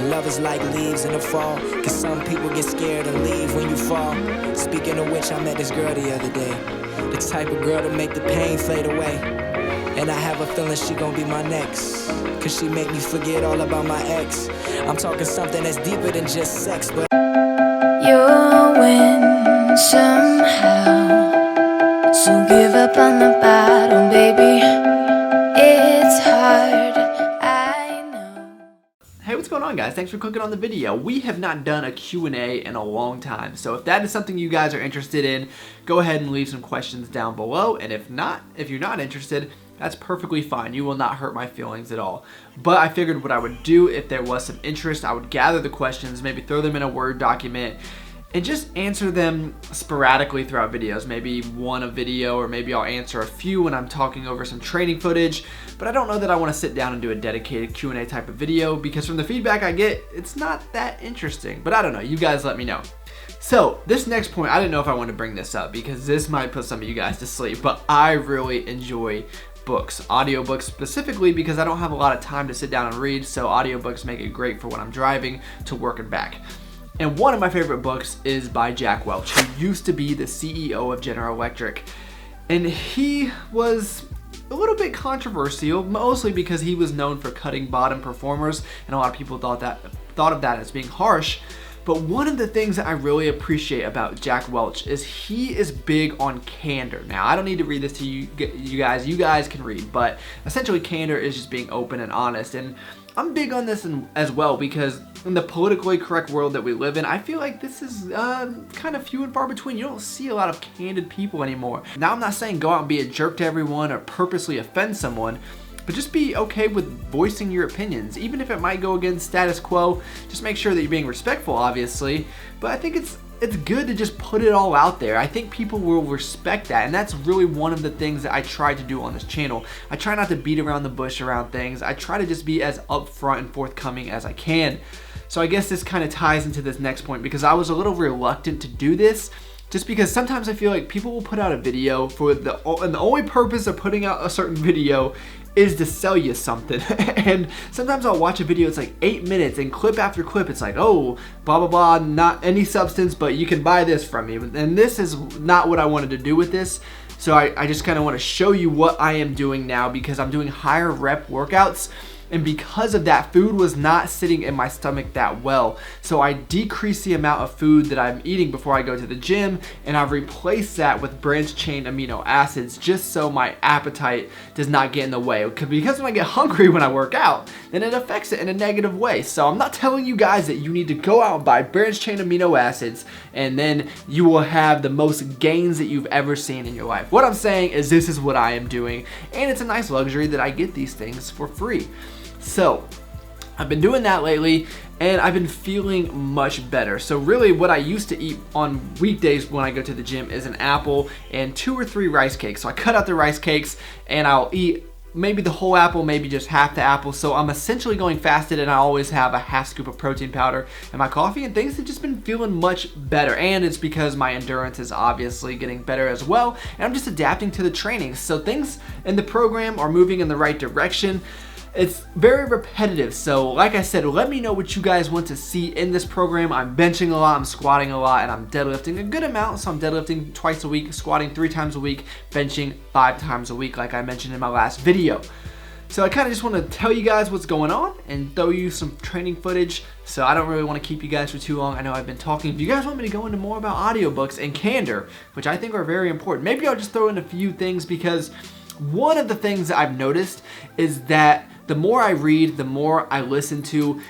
love is like leaves in the fall, cause some people get scared and leave when you fall. Speaking of which, I met this girl the other day, the type of girl to make the pain fade away. And I have a feeling she gon' be my next, cause she make me forget all about my ex. I'm talking something that's deeper than just sex, but you'll win somehow, so give up on the battle, baby. It's hard, I know. Hey, what's going on, guys? Thanks for clicking on the video. We have not done a Q&A in a long time, so if that is something you guys are interested in, go ahead and leave some questions down below, and if you're not interested, that's perfectly fine. You will not hurt my feelings at all. But I figured what I would do if there was some interest, I would gather the questions, maybe throw them in a Word document, and just answer them sporadically throughout videos. Maybe one a video, or maybe I'll answer a few when I'm talking over some training footage. But I don't know that I want to sit down and do a dedicated Q&A type of video, because from the feedback I get, it's not that interesting. But I don't know. You guys let me know. So this next point, I didn't know if I wanted to bring this up, because this might put some of you guys to sleep, but I really enjoy books, audiobooks specifically, because I don't have a lot of time to sit down and read, so audiobooks make it great for when I'm driving to work and back. And one of my favorite books is by Jack Welch, who used to be the CEO of General Electric. And he was a little bit controversial, mostly because he was known for cutting bottom performers, and a lot of people thought of that as being harsh. But one of the things that I really appreciate about Jack Welch is he is big on candor. Now, I don't need to read this to you guys. You guys can read, but essentially candor is just being open and honest. And I'm big on this as well, because in the politically correct world that we live in, I feel like this is kind of few and far between. You don't see a lot of candid people anymore. Now, I'm not saying go out and be a jerk to everyone or purposely offend someone, but just be okay with voicing your opinions, even if it might go against status quo. Just make sure that you're being respectful, obviously. But I think it's good to just put it all out there. I think people will respect that, and that's really one of the things that I try to do on this channel. I try not to beat around the bush around things. I try to just be as upfront and forthcoming as I can. So I guess this kind of ties into this next point, because I was a little reluctant to do this, just because sometimes I feel like people will put out a video and the only purpose of putting out a certain video is to sell you something. And sometimes I'll watch a video, it's like 8 minutes, and clip after clip it's like, oh, blah blah blah, not any substance, but you can buy this from me. And this is not what I wanted to do with this. So I just kind of want to show you what I am doing now, because I'm doing higher rep workouts. And because of that, food was not sitting in my stomach that well. So I decreased the amount of food that I'm eating before I go to the gym, and I've replaced that with branched chain amino acids, just so my appetite does not get in the way. Because when I get hungry when I work out, then it affects it in a negative way. So I'm not telling you guys that you need to go out and buy branched chain amino acids and then you will have the most gains that you've ever seen in your life. What I'm saying is this is what I am doing, and it's a nice luxury that I get these things for free. So I've been doing that lately, and I've been feeling much better. So really what I used to eat on weekdays when I go to the gym is an apple and 2 or 3 rice cakes. So I cut out the rice cakes and I'll eat maybe the whole apple, maybe just half the apple. So I'm essentially going fasted, and I always have a half scoop of protein powder in my coffee, and things have just been feeling much better. And it's because my endurance is obviously getting better as well, and I'm just adapting to the training. So things in the program are moving in the right direction. It's very repetitive, so like I said, let me know what you guys want to see in this program. I'm benching a lot, I'm squatting a lot, and I'm deadlifting a good amount. So I'm deadlifting twice a week, squatting 3 times a week, benching 5 times a week, like I mentioned in my last video. So I kind of just want to tell you guys what's going on and throw you some training footage. So I don't really want to keep you guys for too long. I know I've been talking. If you guys want me to go into more about audiobooks and candor, which I think are very important, maybe I'll just throw in a few things, because one of the things that I've noticed is that the more I read, the more I listen to,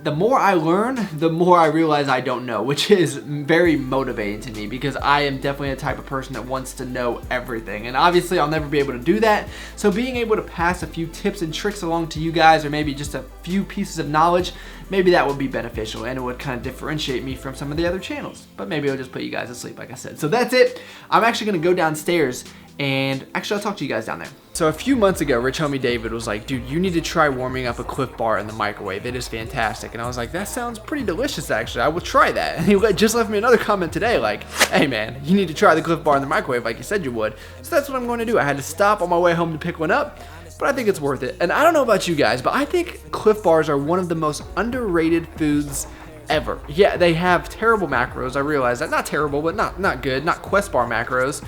the more I learn, the more I realize I don't know, which is very motivating to me, because I am definitely the type of person that wants to know everything. And obviously I'll never be able to do that. So being able to pass a few tips and tricks along to you guys, or maybe just a few pieces of knowledge, maybe that would be beneficial, and it would kind of differentiate me from some of the other channels. But maybe it'll just put you guys to sleep, like I said. So that's it. I'm actually gonna go downstairs, and actually I'll talk to you guys down there. So a few months ago, Rich Homie David was like, dude, you need to try warming up a Cliff Bar in the microwave. It is fantastic. And I was like, that sounds pretty delicious, actually. I will try that. And he just left me another comment today like, hey man, you need to try the Cliff Bar in the microwave like you said you would. So that's what I'm going to do. I had to stop on my way home to pick one up, but I think it's worth it. And I don't know about you guys, but I think Cliff Bars are one of the most underrated foods ever. Yeah, they have terrible macros. I realize that. Not terrible, but not good. Not Quest Bar macros.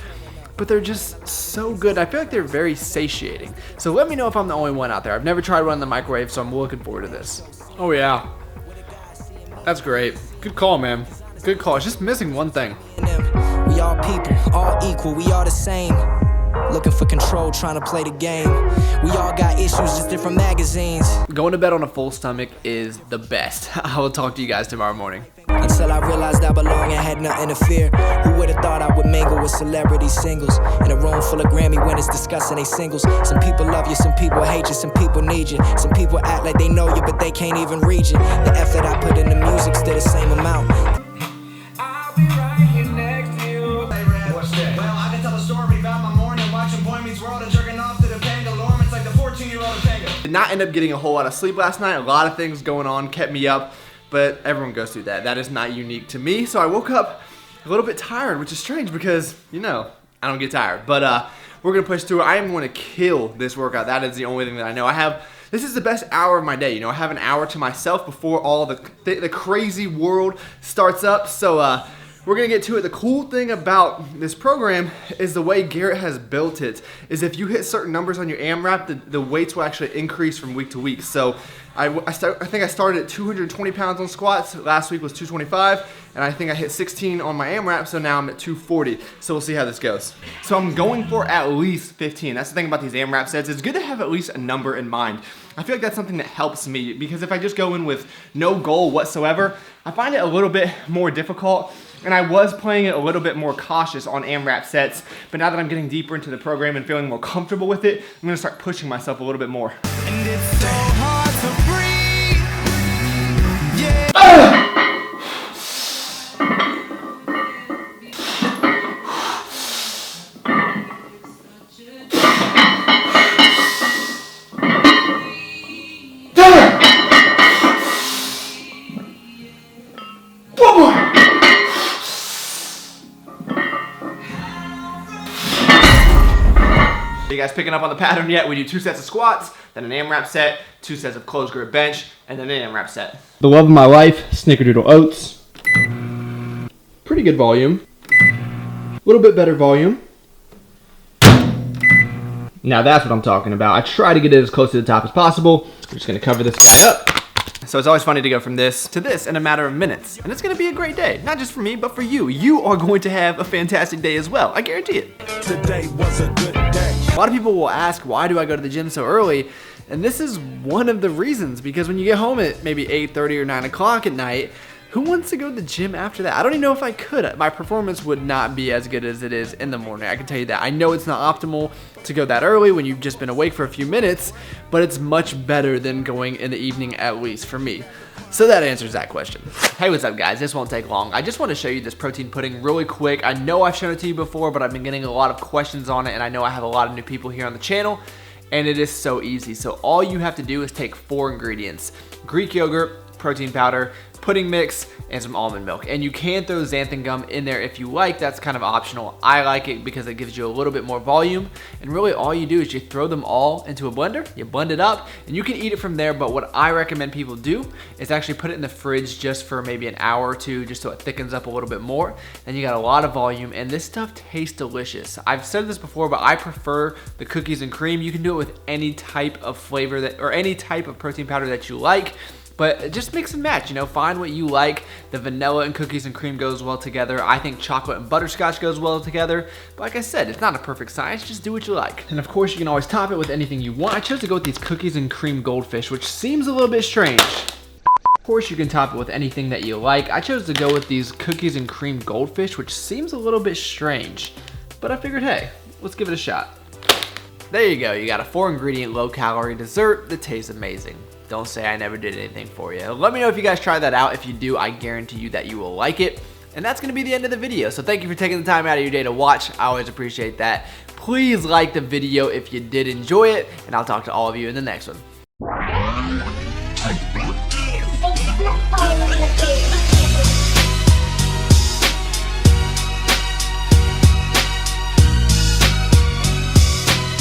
But they're just so good. I feel like they're very satiating. So let me know if I'm the only one out there. I've never tried one in the microwave, so I'm looking forward to this. Oh yeah. That's great. Good call, man. Good call. It's just missing one thing. We all people, all equal, we all the same. Looking for control, trying to play the game. We all got issues, just different magazines. Going to bed on a full stomach is the best. I will talk to you guys tomorrow morning. Until I realized I belong and had nothing to fear. Who would have thought I would mingle with celebrity singles? In a room full of Grammy winners discussing they singles. Some people love you, some people hate you, some people need you. Some people act like they know you, but they can't even read you. The effort I put in the music still the same amount. I'll be right here next to you. What's that? Well, I can tell a story about my morning watching Boy Meets World and jerking off to the Pendulum. It's like the 14-year-old Panga. Did not end up getting a whole lot of sleep last night. A lot of things going on kept me up. But everyone goes through that. That is not unique to me. So I woke up a little bit tired, which is strange because, you know, I don't get tired. But we're going to push through. I am going to kill this workout. That is the only thing that I know. This is the best hour of my day. You know, I have an hour to myself before all the crazy world starts up. So we're going to get to it. The cool thing about this program is the way Garrett has built it is if you hit certain numbers on your AMRAP, the weights will actually increase from week to week. So I think I started at 220 pounds on squats. Last week was 225, and I think I hit 16 on my AMRAP, so now I'm at 240. So we'll see how this goes. So I'm going for at least 15. That's the thing about these AMRAP sets. It's good to have at least a number in mind. I feel like that's something that helps me because if I just go in with no goal whatsoever, I find it a little bit more difficult. And I was playing it a little bit more cautious on AMRAP sets, but now that I'm getting deeper into the program and feeling more comfortable with it, I'm gonna start pushing myself a little bit more. And it's so hard to breathe. Yeah. Are you guys picking up on the pattern yet? We do 2 sets of squats, then an AMRAP set, 2 sets of closed grip bench, and then an AMRAP set. The love of my life, Snickerdoodle Oats. Pretty good volume. A little bit better volume. Now that's what I'm talking about. I try to get it as close to the top as possible. I'm just gonna cover this guy up. So it's always funny to go from this to this in a matter of minutes. And it's gonna be a great day, not just for me, but for you. You are going to have a fantastic day as well, I guarantee it. Today was a good day. A lot of people will ask, why do I go to the gym so early? And this is one of the reasons, because when you get home at maybe 8:30 or 9 o'clock at night, who wants to go to the gym after that? I don't even know if I could. My performance would not be as good as it is in the morning. I can tell you that. I know it's not optimal to go that early when you've just been awake for a few minutes, but it's much better than going in the evening, at least for me. So that answers that question. Hey, what's up guys? This won't take long. I just want to show you this protein pudding really quick. I know I've shown it to you before, but I've been getting a lot of questions on it, and I know I have a lot of new people here on the channel, and it is so easy. So all you have to do is take 4 ingredients: Greek yogurt, protein powder, pudding mix, and some almond milk. And you can throw xanthan gum in there if you like. That's kind of optional. I like it because it gives you a little bit more volume. And really all you do is you throw them all into a blender, you blend it up, and you can eat it from there. But what I recommend people do is actually put it in the fridge just for maybe an hour or two, just so it thickens up a little bit more. Then you got a lot of volume, and this stuff tastes delicious. I've said this before, but I prefer the cookies and cream. You can do it with any type of flavor that, or any type of protein powder that you like. But just mix and match, you know, find what you like. The vanilla and cookies and cream goes well together. I think chocolate and butterscotch goes well together. But like I said, it's not a perfect science, just do what you like. And of course, you can always top it with anything you want. I chose to go with these cookies and cream goldfish, which seems a little bit strange. Of course, you can top it with anything that you like. I chose to go with these cookies and cream goldfish, which seems a little bit strange. But I figured, hey, let's give it a shot. There you go, you got a 4-ingredient, low-calorie dessert that tastes amazing. Don't say I never did anything for you. Let me know if you guys try that out. If you do, I guarantee you that you will like it. And that's gonna be the end of the video. So thank you for taking the time out of your day to watch. I always appreciate that. Please like the video if you did enjoy it, and I'll talk to all of you in the next one.